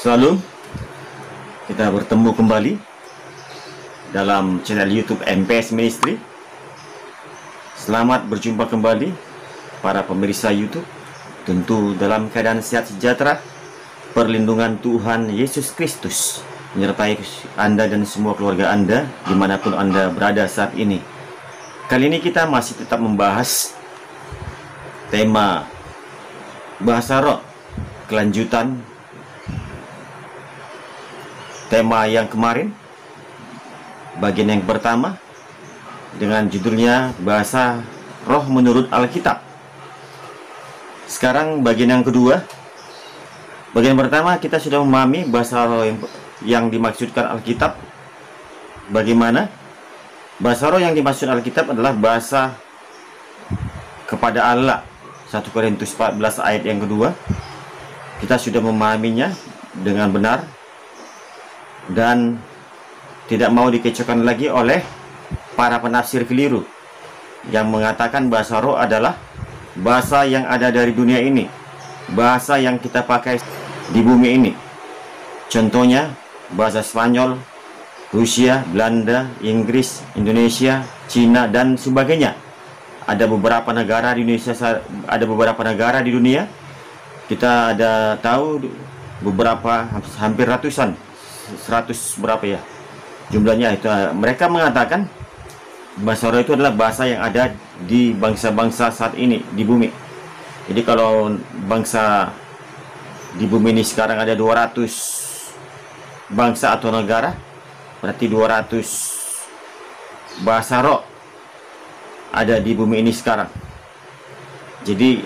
Shalom, kita bertemu kembali dalam channel YouTube MPS Ministry. Selamat berjumpa kembali para pemirsa YouTube, tentu dalam keadaan sehat sejahtera. Perlindungan Tuhan Yesus Kristus menyertai Anda dan semua keluarga Anda dimanapun Anda berada saat ini. Kali ini kita masih tetap membahas tema bahasa roh, kelanjutan tema yang kemarin, bagian yang pertama dengan judulnya bahasa roh menurut Alkitab. Sekarang bagian yang kedua. Bagian pertama kita sudah memahami bahasa roh yang dimaksudkan Alkitab. Bagaimana? Bahasa roh yang dimaksud Alkitab adalah bahasa kepada Allah. 1 Korintus 14 ayat yang kedua. Kita sudah memahaminya dengan benar dan tidak mau dikecohkan lagi oleh para penafsir keliru yang mengatakan bahasa roh adalah bahasa yang ada dari dunia ini, bahasa yang kita pakai di bumi ini. Contohnya bahasa Spanyol, Rusia, Belanda, Inggris, Indonesia, Cina dan sebagainya. Ada beberapa negara di Indonesia, ada beberapa negara di dunia. Kita ada tahu beberapa, hampir ratusan, 100 berapa ya jumlahnya itu. Mereka mengatakan bahasa roh itu adalah bahasa yang ada di bangsa-bangsa saat ini di bumi. Jadi kalau bangsa di bumi ini sekarang ada 200 bangsa atau negara, berarti 200 bahasa roh ada di bumi ini sekarang. Jadi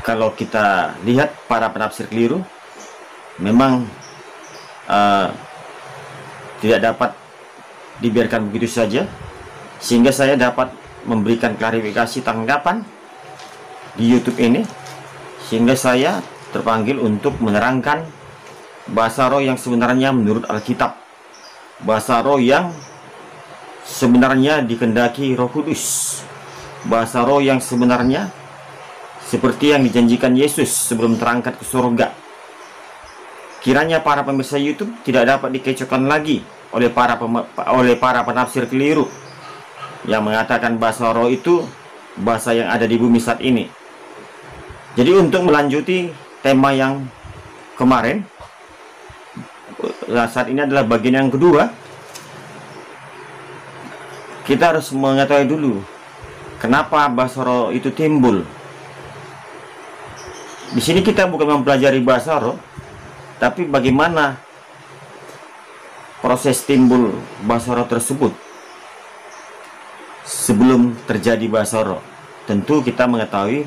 kalau kita lihat para penafsir keliru memang tidak dapat dibiarkan begitu saja, sehingga saya dapat memberikan klarifikasi tanggapan di YouTube ini, sehingga saya terpanggil untuk menerangkan bahasa roh yang sebenarnya menurut Alkitab, bahasa roh yang sebenarnya dikehendaki Roh Kudus, bahasa roh yang sebenarnya seperti yang dijanjikan Yesus sebelum terangkat ke surga. Kiranya para pemirsa YouTube tidak dapat dikecohkan lagi oleh para penafsir keliru yang mengatakan bahasa roh itu bahasa yang ada di bumi saat ini. Jadi untuk melanjuti tema yang kemarin, saat ini adalah bagian yang kedua. Kita harus mengetahui dulu kenapa bahasa roh itu timbul. Di sini kita bukan mempelajari bahasa roh, tapi bagaimana proses timbul bahasa roh tersebut sebelum terjadi bahasa roh. Tentu kita mengetahui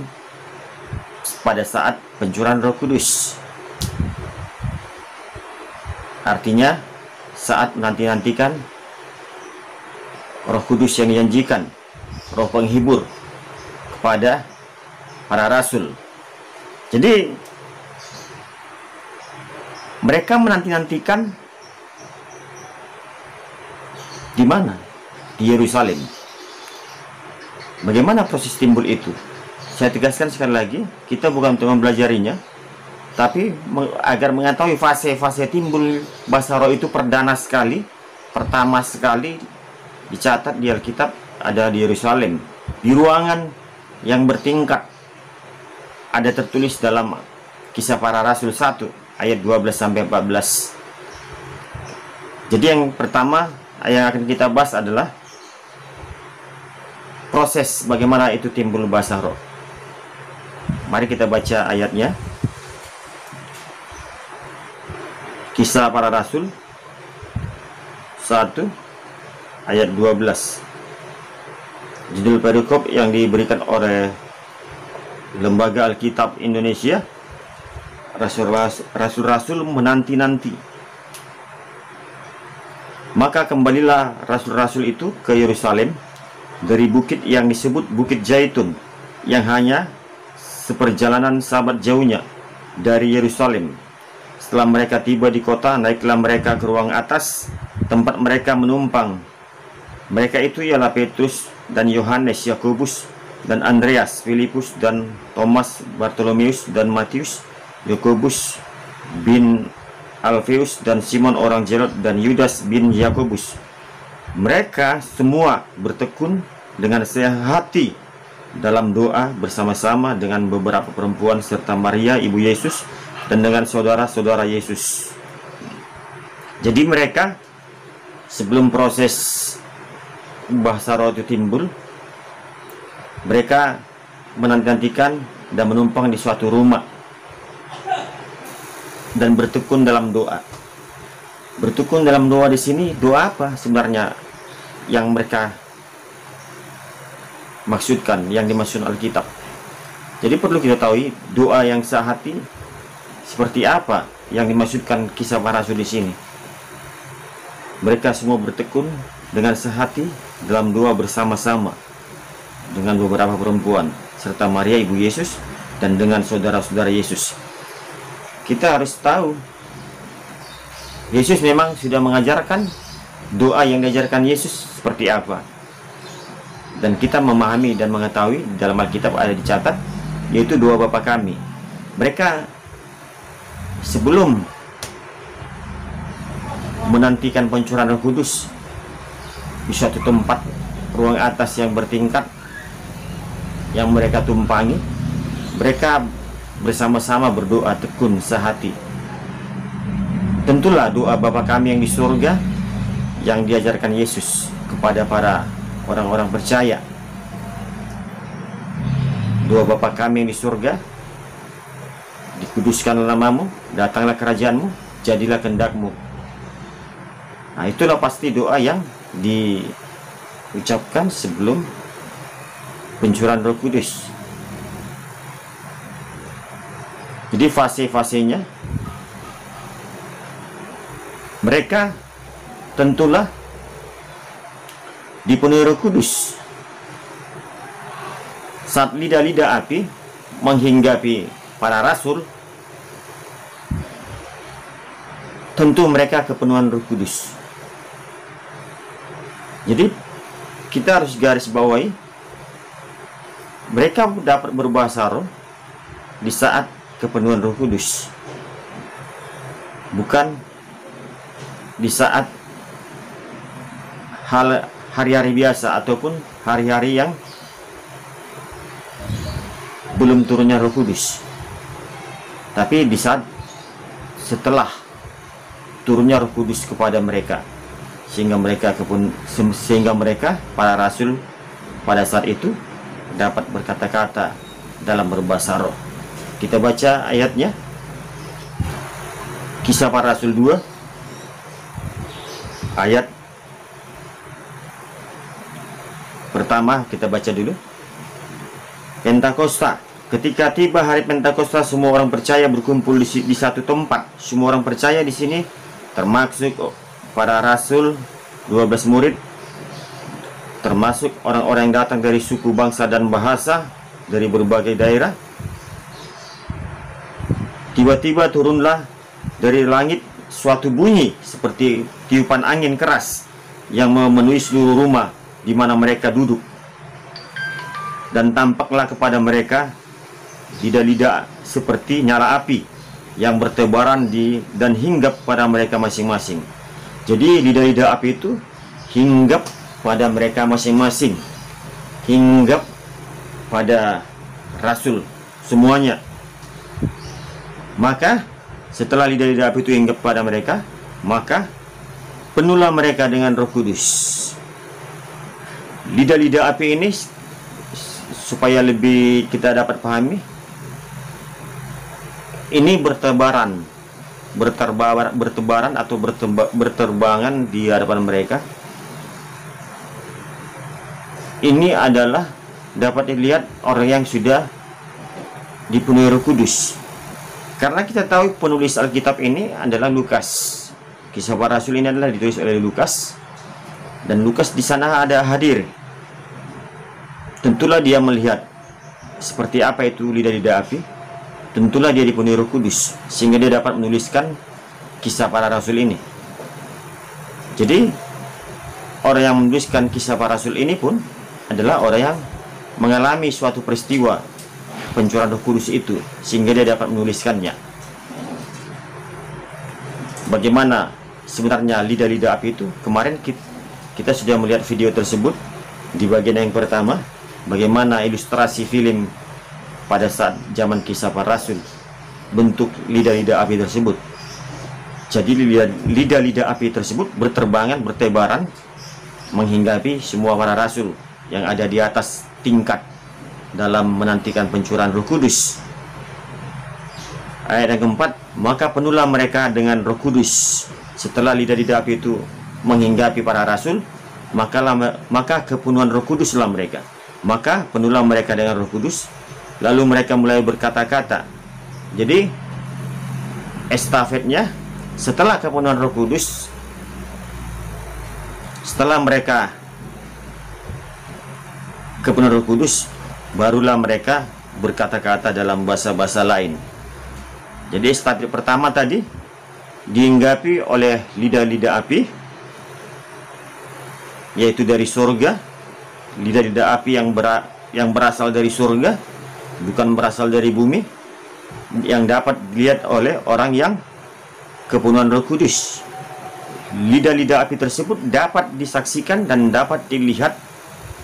pada saat pencurahan Roh Kudus. Artinya saat menanti-nantikan Roh Kudus yang dijanjikan, Roh penghibur kepada para rasul. Jadi mereka menanti-nantikan di mana? Di Yerusalem. Bagaimana proses timbul itu? Saya tegaskan sekali lagi, kita bukan untuk mempelajarinya, tapi agar mengetahui fase-fase timbul bahasa roh itu perdana sekali, pertama sekali dicatat di Alkitab ada di Yerusalem, di ruangan yang bertingkat. Ada tertulis dalam Kisah Para Rasul 1 ayat 12-14. Jadi yang pertama yang akan kita bahas adalah proses bagaimana itu timbul bahasa roh. Mari kita baca ayatnya. Kisah Para Rasul 1 ayat 12. Judul perikop yang diberikan oleh Lembaga Alkitab Indonesia, Rasul-rasul menanti-nanti. Maka kembalilah rasul-rasul itu ke Yerusalem dari bukit yang disebut Bukit Zaitun, yang hanya seperjalanan sahabat jauhnya dari Yerusalem. Setelah mereka tiba di kota, naiklah mereka ke ruang atas, tempat mereka menumpang. Mereka itu ialah Petrus dan Yohanes, Yakobus dan Andreas, Filipus dan Thomas, Bartolomeus dan Matius, Yakobus bin Alfeus, dan Simon orang Zelot, dan Yudas bin Yakobus. Mereka semua bertekun dengan sehati dalam doa bersama-sama dengan beberapa perempuan serta Maria ibu Yesus dan dengan saudara-saudara Yesus. Jadi mereka sebelum proses bahasa roh itu timbul, mereka menantikan dan menumpang di suatu rumah dan bertekun dalam doa. Bertekun dalam doa di sini, doa apa sebenarnya yang mereka maksudkan, yang dimaksud Alkitab? Jadi perlu kita tahu doa yang sehati seperti apa yang dimaksudkan kisah para rasul di sini. Mereka semua bertekun dengan sehati dalam doa bersama-sama dengan beberapa perempuan serta Maria ibu Yesus dan dengan saudara-saudara Yesus. Kita harus tahu Yesus memang sudah mengajarkan doa yang diajarkan Yesus seperti apa, dan kita memahami dan mengetahui dalam Alkitab ada dicatat, yaitu doa Bapa kami. Mereka sebelum menantikan pencurahan Roh Kudus di suatu tempat ruang atas yang bertingkat yang mereka tumpangi, mereka bersama-sama berdoa tekun sehati. Tentulah doa Bapa kami yang di surga yang diajarkan Yesus kepada para orang-orang percaya. Doa Bapa kami yang di surga, dikuduskanlah namamu, datanglah kerajaanmu, jadilah kehendakmu. Nah, itulah pasti doa yang diucapkan sebelum pencurahan Roh Kudus. Jadi fase-fasenya mereka tentulah dipenuhi Roh Kudus. Saat lidah-lidah api menghinggapi para rasul, tentu mereka kepenuhan Roh Kudus. Jadi kita harus garis bawahi, mereka dapat berbahasa roh di saat kepenuhan Roh Kudus, bukan di saat hari-hari biasa ataupun hari-hari yang belum turunnya Roh Kudus, tapi di saat setelah turunnya Roh Kudus kepada mereka, sehingga mereka para rasul pada saat itu dapat berkata-kata dalam berbahasa roh. Kita baca ayatnya, Kisah Para Rasul 2 ayat pertama, kita baca dulu. Pentakosta. Ketika tiba hari Pentakosta, semua orang percaya berkumpul di satu tempat. Semua orang percaya di sini termasuk para rasul, 12 murid, termasuk orang-orang yang datang dari suku, bangsa, dan bahasa dari berbagai daerah. Tiba-tiba turunlah dari langit suatu bunyi seperti tiupan angin keras yang memenuhi seluruh rumah di mana mereka duduk. Dan tampaklah kepada mereka lidah-lidah seperti nyala api yang bertebaran dan hinggap pada mereka masing-masing. Jadi lidah-lidah api itu hinggap pada mereka masing-masing, hinggap pada rasul semuanya. Maka setelah lidah-lidah api itu hinggap pada mereka, maka penuhlah mereka dengan Roh Kudus. Lidah-lidah api ini, supaya lebih kita dapat pahami, ini bertebaran atau berterbangan di hadapan mereka. Ini adalah dapat dilihat orang yang sudah dipenuhi Roh Kudus. Karena kita tahu penulis Alkitab ini adalah Lukas. Kisah Para Rasul ini adalah ditulis oleh Lukas, dan Lukas di sana ada hadir. Tentulah dia melihat seperti apa itu lidah-lidah api. Tentulah dia dipenuhi Roh Kudus sehingga dia dapat menuliskan Kisah Para Rasul ini. Jadi orang yang menuliskan Kisah Para Rasul ini pun adalah orang yang mengalami suatu peristiwa pencurahan Roh Kudus itu, sehingga dia dapat menuliskannya. bagaimana sebenarnya lidah-lidah api itu. Kemarin kita sudah melihat video tersebut di bagian yang pertama, bagaimana ilustrasi film pada saat zaman kisah para rasul, bentuk lidah-lidah api tersebut. Jadi lidah-lidah api tersebut berterbangan, bertebaran, menghinggapi semua para rasul yang ada di atas tingkat dalam menantikan pencurahan Roh Kudus. Ayat yang keempat, maka penuhlah mereka dengan Roh Kudus. Setelah lidah-lidah api itu menghinggapi para rasul, maka kepenuhan Roh Kuduslah mereka. Maka penuhlah mereka dengan Roh Kudus, lalu mereka mulai berkata-kata. Jadi estafetnya, setelah kepenuhan Roh Kudus, setelah mereka kepenuhan Roh Kudus, barulah mereka berkata-kata dalam bahasa-bahasa lain. Jadi estafet pertama tadi dihinggapi oleh lidah-lidah api, yaitu dari surga. Lidah-lidah api yang berasal dari surga, bukan berasal dari bumi, yang dapat dilihat oleh orang yang kepenuhan Roh Kudus. Lidah-lidah api tersebut dapat disaksikan dan dapat dilihat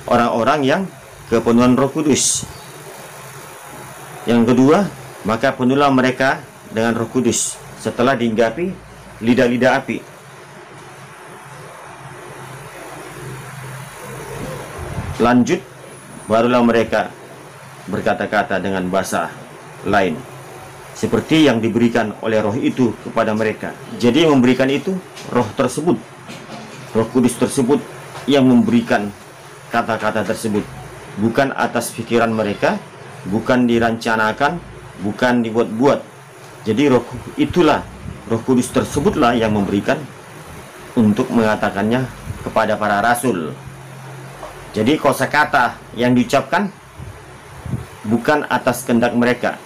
orang-orang yang kepenuhan Roh Kudus. Yang kedua, maka penuhlah mereka dengan Roh Kudus setelah dihinggapi lidah-lidah api. Lanjut, barulah mereka berkata-kata dengan bahasa lain, seperti yang diberikan oleh Roh itu kepada mereka. Jadi yang memberikan itu Roh tersebut, Roh Kudus tersebut yang memberikan kata-kata tersebut, bukan atas pikiran mereka, bukan dirancanakan, bukan dibuat-buat. Jadi Roh Kudus tersebutlah yang memberikan untuk mengatakannya kepada para rasul. Jadi kosakata yang diucapkan bukan atas kehendak mereka.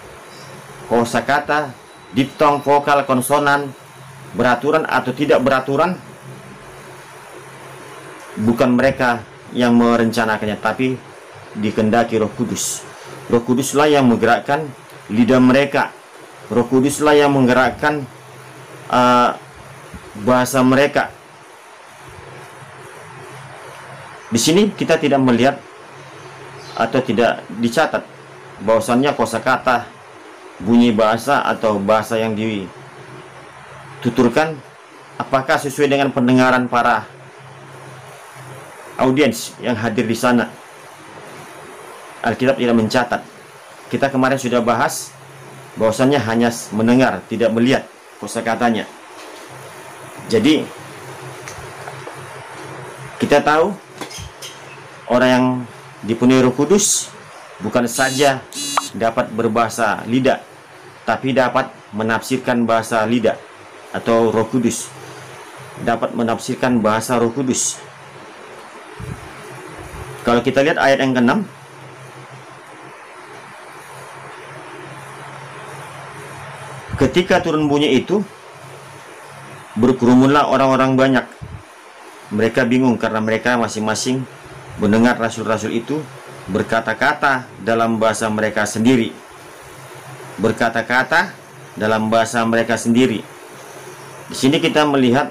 Kosakata, diftong, vokal, konsonan, beraturan atau tidak beraturan, bukan mereka yang merencanakannya, tapi dikehendaki Roh Kudus. Roh Kuduslah yang menggerakkan lidah mereka. Roh Kuduslah yang menggerakkan bahasa mereka. Di sini kita tidak melihat atau tidak dicatat bahwasannya kosakata, bunyi bahasa atau bahasa yang dituturkan apakah sesuai dengan pendengaran para audiens yang hadir di sana. Alkitab tidak mencatat. Kita kemarin sudah bahas bahwasannya hanya mendengar, tidak melihat kosakatanya. Jadi kita tahu orang yang dipenuhi Roh Kudus bukan saja dapat berbahasa lidah, tapi dapat menafsirkan bahasa lidah atau Roh Kudus, dapat menafsirkan bahasa Roh Kudus. Kalau kita lihat ayat yang ke-6, ketika turun bunyi itu, berkerumunlah orang-orang banyak. Mereka bingung karena mereka masing-masing mendengar rasul-rasul itu berkata-kata dalam bahasa mereka sendiri. Berkata-kata dalam bahasa mereka sendiri. Di sini kita melihat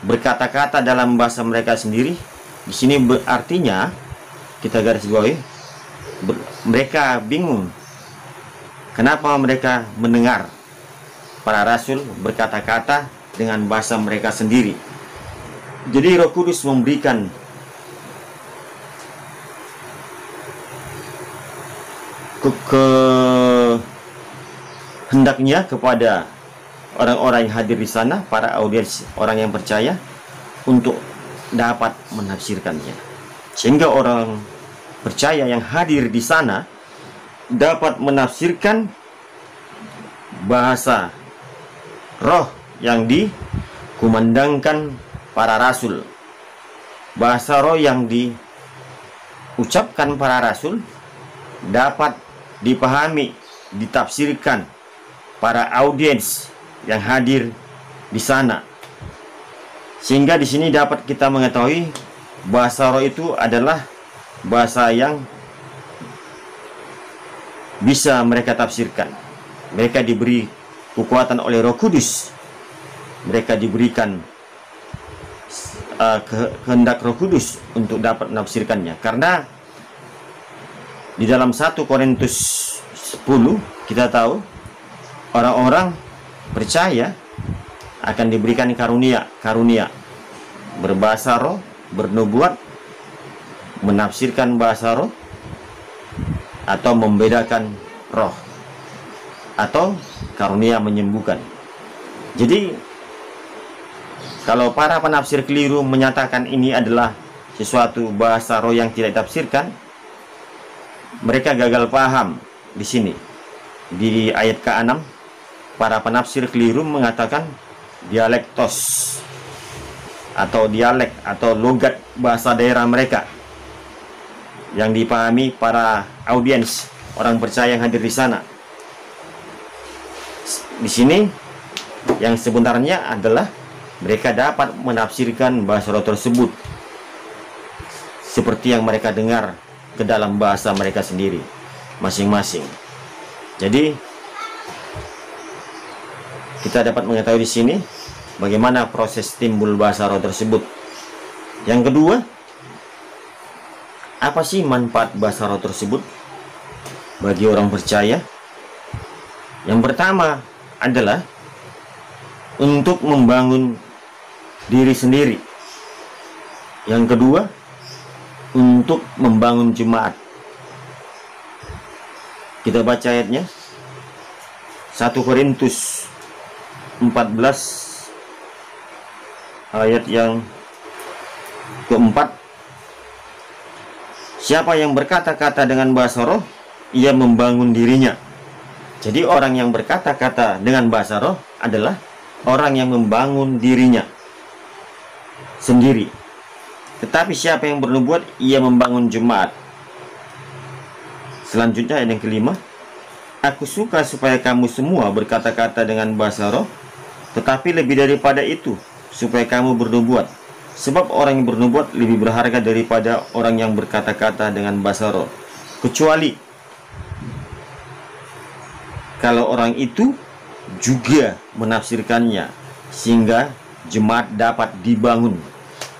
berkata-kata dalam bahasa mereka sendiri. Di sini artinya, kita garis bawahi, mereka bingung. Kenapa mereka mendengar para rasul berkata-kata dengan bahasa mereka sendiri? Jadi Roh Kudus memberikan hendaknya kepada orang-orang yang hadir di sana, para audiens, orang yang percaya, untuk dapat menafsirkannya, sehingga orang percaya yang hadir di sana dapat menafsirkan bahasa roh yang dikumandangkan para rasul. Bahasa roh yang diucapkan para rasul dapat dipahami, ditafsirkan para audiens yang hadir di sana. Sehingga di sini dapat kita mengetahui bahasa roh itu adalah bahasa yang bisa mereka tafsirkan. Mereka diberi kekuatan oleh Roh Kudus mereka diberikan kehendak Roh Kudus untuk dapat menafsirkannya. Karena di dalam 1 Korintus 10 kita tahu orang-orang percaya akan diberikan karunia berbahasa roh, bernubuat, menafsirkan bahasa roh, atau membedakan roh, atau karunia menyembuhkan. Jadi kalau para penafsir keliru menyatakan ini adalah sesuatu bahasa roh yang tidak ditafsirkan, mereka gagal paham di sini. Di ayat ke-6, para penafsir keliru mengatakan dialektos atau dialek atau logat bahasa daerah mereka yang dipahami para audiens, orang percaya yang hadir di sana. Di sini yang sebenarnya adalah mereka dapat menafsirkan bahasa roh tersebut seperti yang mereka dengar ke dalam bahasa mereka sendiri masing-masing. Jadi kita dapat mengetahui di sini bagaimana proses timbul bahasa roh tersebut. Yang kedua, apa sih manfaat bahasa roh tersebut bagi orang percaya? Yang pertama adalah untuk membangun diri sendiri. Yang kedua, untuk membangun jemaat. Kita baca ayatnya. 1 Korintus 14 ayat yang keempat. Siapa yang berkata-kata dengan bahasa roh, ia membangun dirinya. Jadi orang yang berkata-kata dengan bahasa roh adalah orang yang membangun dirinya sendiri. Tetapi siapa yang bernubuat, ia membangun jemaat. Selanjutnya ayat yang kelima. Aku suka supaya kamu semua berkata-kata dengan bahasa roh, tetapi lebih daripada itu, supaya kamu bernubuat. Sebab orang yang bernubuat lebih berharga daripada orang yang berkata-kata dengan bahasa roh, kecuali kalau orang itu juga menafsirkannya, sehingga jemaat dapat dibangun.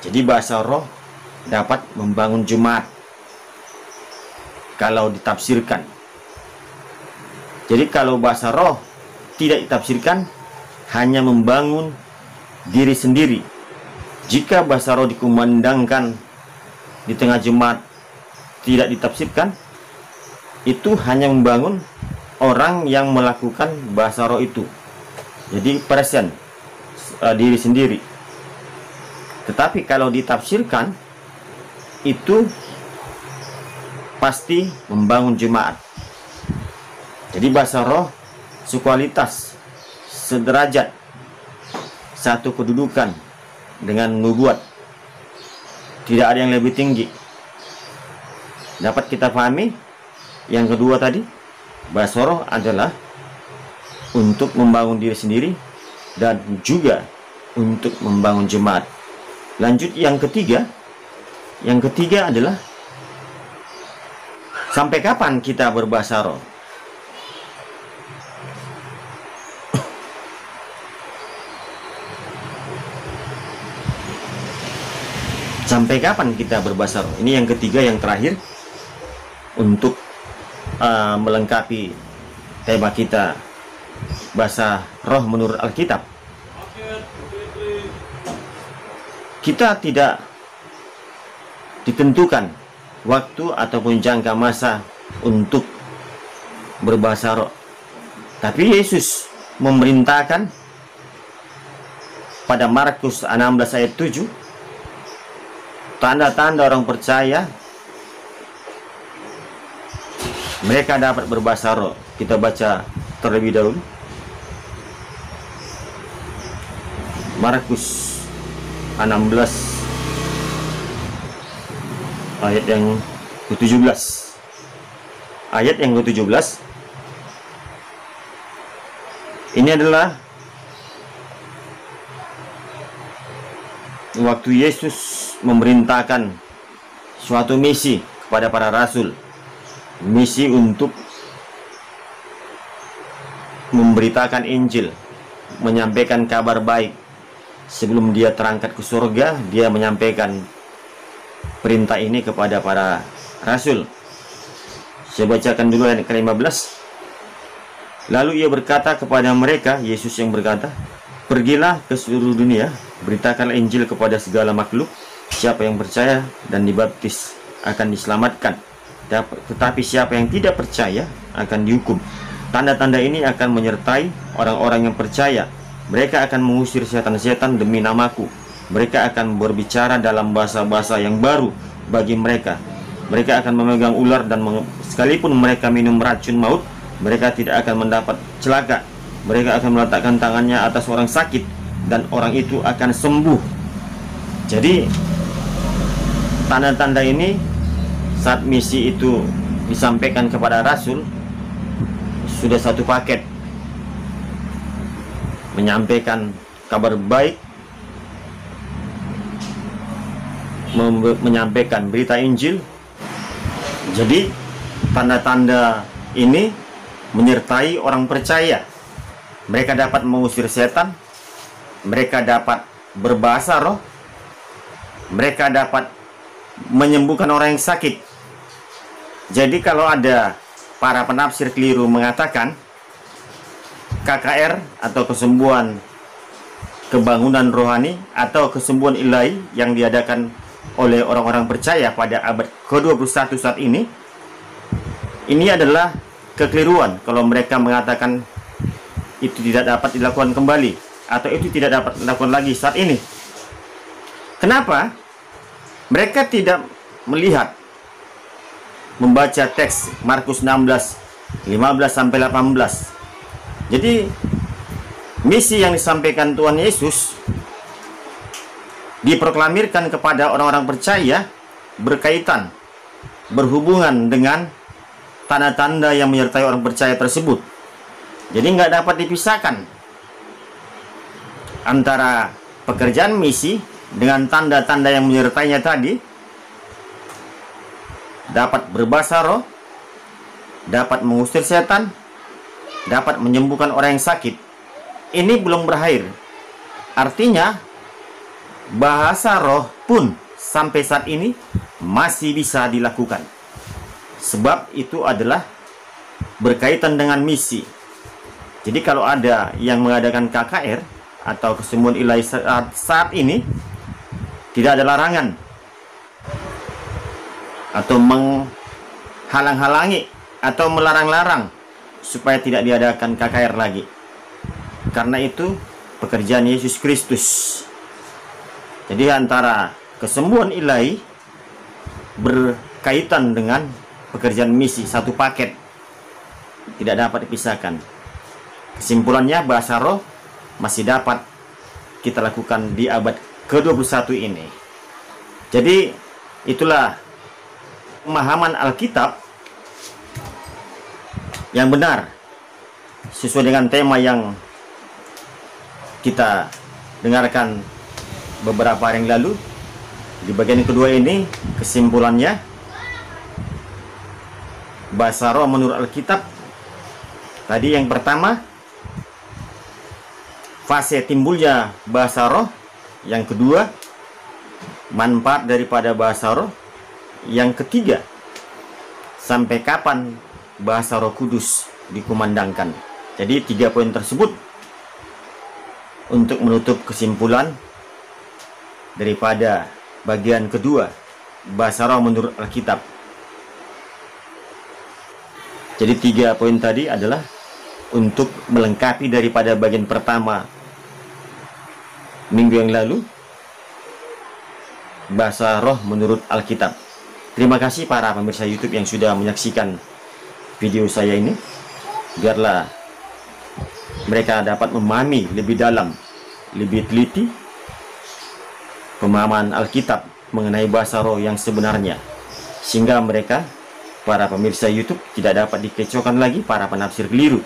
Jadi bahasa roh dapat membangun jemaat kalau ditafsirkan. Jadi kalau bahasa roh tidak ditafsirkan, hanya membangun diri sendiri. Jika bahasa roh dikumandangkan di tengah jemaat tidak ditafsirkan, itu hanya membangun orang yang melakukan bahasa roh itu. Jadi present diri sendiri. Tetapi kalau ditafsirkan, itu pasti membangun jemaat. Jadi bahasa roh sekualitas, sederajat, satu kedudukan dengan nubuat. Tidak ada yang lebih tinggi. Dapat kita pahami? Yang kedua tadi, bahasa roh adalah untuk membangun diri sendiri dan juga untuk membangun jemaat. Lanjut yang ketiga. Yang ketiga adalah sampai kapan kita berbahasa roh? Sampai kapan kita berbahasa roh? Ini yang ketiga, yang terakhir, untuk melengkapi tema kita, bahasa roh menurut Alkitab. Kita tidak ditentukan waktu ataupun jangka masa untuk berbahasa roh. Tapi Yesus memerintahkan pada Markus 16 ayat 7, tanda-tanda orang percaya mereka dapat berbahasa roh. Kita baca terlebih dahulu Markus 16 ayat yang ke-17. Ayat yang ke-17 ini adalah waktu Yesus memerintahkan suatu misi kepada para rasul, misi untuk memberitakan Injil, menyampaikan kabar baik sebelum dia terangkat ke surga, dia menyampaikan perintah ini kepada para rasul. Saya bacakan dulu ayat ke-15. Lalu ia berkata kepada mereka, Yesus yang berkata, pergilah ke seluruh dunia, beritakanlah Injil kepada segala makhluk. Siapa yang percaya dan dibaptis akan diselamatkan, tetapi siapa yang tidak percaya akan dihukum. Tanda-tanda ini akan menyertai orang-orang yang percaya. Mereka akan mengusir setan-setan demi namaku. Mereka akan berbicara dalam bahasa-bahasa yang baru bagi mereka. Mereka akan memegang ular, dan sekalipun mereka minum racun maut, mereka tidak akan mendapat celaka. Mereka akan meletakkan tangannya atas orang sakit, dan orang itu akan sembuh. Jadi tanda-tanda ini saat misi itu disampaikan kepada rasul, sudah satu paket. Menyampaikan kabar baik, menyampaikan berita Injil. Jadi tanda-tanda ini menyertai orang percaya. Mereka dapat mengusir setan, mereka dapat berbahasa roh, mereka dapat menyembuhkan orang yang sakit. Jadi kalau ada para penafsir keliru mengatakan KKR atau kesembuhan kebangunan rohani atau kesembuhan ilahi yang diadakan oleh orang-orang percaya pada abad ke-21 saat ini adalah kekeliruan kalau mereka mengatakan itu tidak dapat dilakukan kembali atau itu tidak dapat dilakukan lagi saat ini. Kenapa? Mereka tidak melihat, membaca teks Markus 16, 15-18. Jadi misi yang disampaikan Tuhan Yesus diproklamirkan kepada orang-orang percaya berkaitan, berhubungan dengan tanda-tanda yang menyertai orang percaya tersebut. Jadi nggak dapat dipisahkan antara pekerjaan misi dengan tanda-tanda yang menyertainya tadi. Dapat berbahasa roh, dapat mengusir setan, dapat menyembuhkan orang yang sakit. Ini belum berakhir. Artinya bahasa roh pun sampai saat ini masih bisa dilakukan, sebab itu adalah berkaitan dengan misi. Jadi kalau ada yang mengadakan KKR atau kesembuhan ilahi saat ini, tidak ada larangan atau menghalang-halangi atau melarang-larang supaya tidak diadakan KKR lagi. Karena itu pekerjaan Yesus Kristus. Jadi antara kesembuhan ilahi berkaitan dengan pekerjaan misi, satu paket, tidak dapat dipisahkan. Kesimpulannya, bahasa roh masih dapat kita lakukan di abad ke-21 ini. Jadi itulah pemahaman Alkitab yang benar sesuai dengan tema yang kita dengarkan beberapa hari yang lalu. Di bagian kedua ini kesimpulannya, bahasa roh menurut Alkitab. Tadi yang pertama, fase timbulnya bahasa roh. Yang kedua, manfaat daripada bahasa roh. Yang ketiga, sampai kapan bahasa Roh Kudus dikumandangkan. Jadi 3 poin tersebut untuk menutup kesimpulan daripada bagian kedua, bahasa roh menurut Alkitab. Jadi 3 poin tadi adalah untuk melengkapi daripada bagian pertama minggu yang lalu, bahasa roh menurut Alkitab. Terima kasih para pemirsa YouTube yang sudah menyaksikan video saya ini. Biarlah mereka dapat memahami lebih dalam, lebih teliti pemahaman Alkitab mengenai bahasa roh yang sebenarnya, sehingga mereka, para pemirsa YouTube, tidak dapat dikecohkan lagi para penafsir keliru,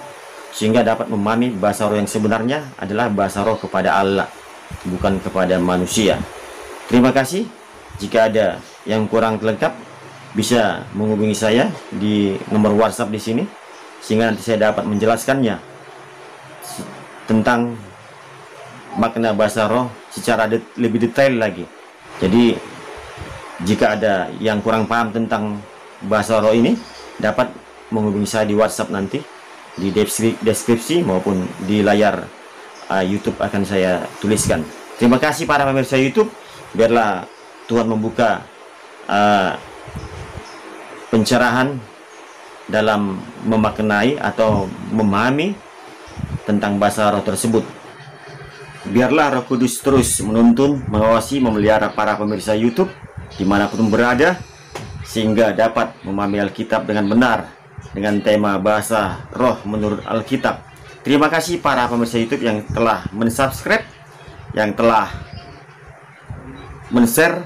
sehingga dapat memahami bahasa roh yang sebenarnya adalah bahasa roh kepada Allah, bukan kepada manusia. Terima kasih. Jika ada yang kurang lengkap, bisa menghubungi saya di nomor WhatsApp di sini, sehingga nanti saya dapat menjelaskannya tentang makna bahasa roh secara lebih detail lagi. Jadi jika ada yang kurang paham tentang bahasa roh ini, dapat menghubungi saya di WhatsApp nanti, di deskripsi maupun di layar YouTube akan saya tuliskan. Terima kasih para pemirsa YouTube. Biarlah Tuhan membuka pencerahan dalam memaknai atau memahami tentang bahasa roh tersebut. Biarlah Roh Kudus terus menuntun, mengawasi, memelihara para pemirsa YouTube dimanapun berada, sehingga dapat memahami Alkitab dengan benar dengan tema bahasa roh menurut Alkitab. Terima kasih para pemirsa YouTube yang telah mensubscribe, yang telah men-share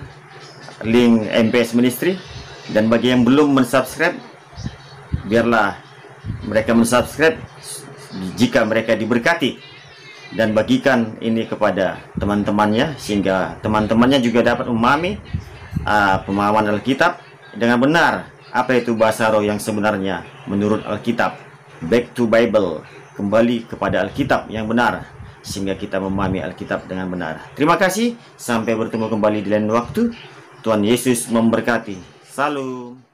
link MPS Ministry, dan bagi yang belum mensubscribe, biarlah mereka mensubscribe jika mereka diberkati, dan bagikan ini kepada teman-temannya, sehingga teman-temannya juga dapat memahami pemahaman Alkitab dengan benar. Apa itu bahasa roh yang sebenarnya menurut Alkitab? Back to Bible, kembali kepada Alkitab yang benar, sehingga kita memahami Alkitab dengan benar. Terima kasih, sampai bertemu kembali di lain waktu. Tuhan Yesus memberkati. Salam.